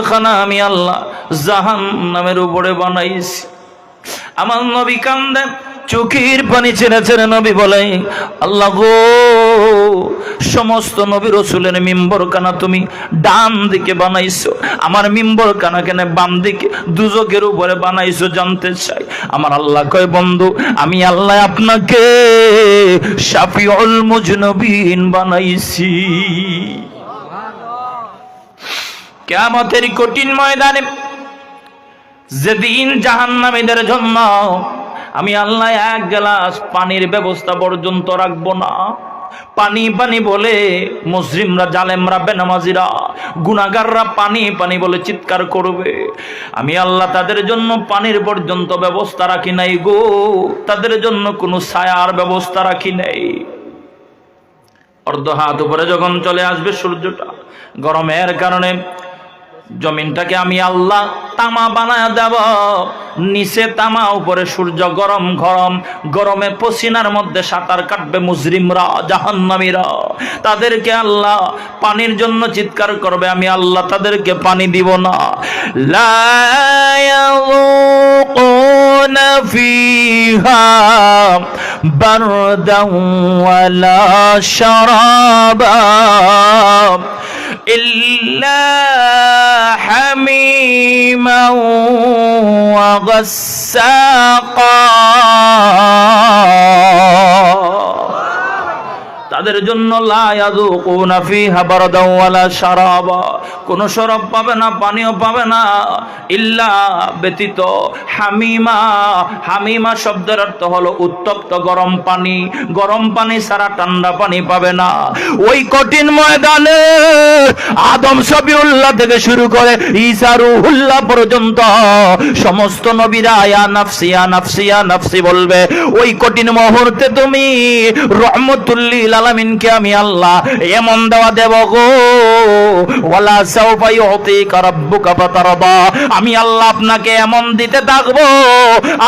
খানা আমি আল্লাহ জাহান্নামের উপরে বানাইছি। আমার নবী কান্দে, চোখের পানি ছেড়ে ছেড়ে নবী বলে, আল্লাহ গো, সমস্ত নবী রাসূলের মিম্বর কানা তুমি ডান দিকে বানাইছো, আমার মিম্বর কানা কেন বাম দিকে দুজকের উপরে বানাইছো জানতে চাই। আমার আল্লাহ কয়, বন্ধু আমি আল্লাহ আপনাকে শাফিউল মুজনবিন বানাইছি। কিয়ামতের কঠিন ময়দানে যেদিন জাহান্নামীদের জন্য আমি আল্লাহ এক গ্লাস পানির ব্যবস্থা পর্যন্ত রাখবো না, পানি পানি বলে মুসলিমরা, জালেমরা, বেনামাজিরা, গুনাহগাররা পানি পানি বলে চিৎকার করবে, আমি আল্লাহ তাদের জন্য পানির পর্যন্ত ব্যবস্থা রাখি নাই গো, তাদের জন্য কোনো ছায়ার ব্যবস্থা রাখি নাই। অর্ধ হাত উপরে যখন চলে আসবে সূর্যটা, গরমের কারণে জমিনটাকে আমি আল্লাহ তামা বানায় দেব, নিচে তামা, উপরে সূর্য গরম গরম, গরমে পসিনার মধ্যে সাঁতার কাটবে মুজরিমরা, জাহান্নামীরা, তাদেরকে আল্লাহ পানির জন্য চিৎকার করবে, আমি আল্লাহ তাদেরকে পানি দিব না। লা ইয়াযুকুনা ফিহা বারদান ওয়ালা শারাবা ইল্লা হামিমা ওয়া গাসসাকা, তাদের জন্য লা ইয়াযুকুনা ফিহা বারদান ওয়ালা শারাবা, কোনো শরাব পাবে না, পানিও পাবে না, ইল্লা ব্যতীত হামিমা, হামিমা শব্দের অর্থ হলো উত্তপ্ত গরম পানি, গরম পানি ছাড়া ঠান্ডা পানি পাবে না। ওই কঠিন ময়দানে আদম সফিউল্লাহ থেকে শুরু করে ঈসা রূহুল্লাহ পর্যন্ত সমস্ত নবীরা ইয়া নাফসি ইয়া নাফসি ইয়া নাফসি বলবে। ওই কঠিন মুহূর্তে তুমি রহমতুল লিল আলামিনকে আমি আল্লাহ এমন দেওয়া দেব গো, ওয়ালা সাওফা ইউতিকা রাব্বুকা ফাতারদা, আমি আল্লাহ আপনাকে এমন দিতে থাকবো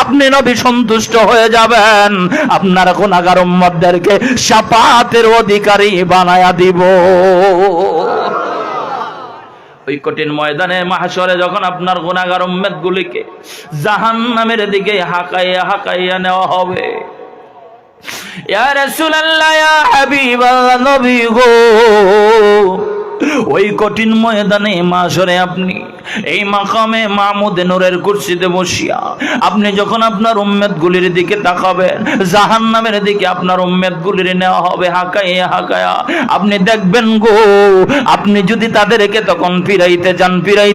আপনি নবী সন্তুষ্ট হয়ে যাবেন, আপনার গুনাহগার উম্মতদেরকে শাফাআতের অধিকারী বানায়া দিব। ওই কঠিন ময়দানে মাহশরে যখন আপনার গুনাহগার উম্মতগুলিকে জাহান্নামের দিকে হাঁকাইয়া হাঁকাইয়া নেওয়া হবে, ইয়া রাসূলুল্লাহ ইয়া হাবিবাল্লাহ নবী গো, ওই কঠিন ময়দানে মাশরে আপনি এই মাকামে মাহমুদে নূরের কুরসিতে বসিয়া আপনি যখন আপনার উম্মতগুলির দিকে তাকাবেন, জাহান্নামের দিকে আপনার উম্মতগুলির নেওয়া হবে হাঁকাইয়া হাঁকাইয়া, আপনি দেখবেন গো, আপনি যদি তাদেরকে তখন ফিরাইতে চান, ফিরাই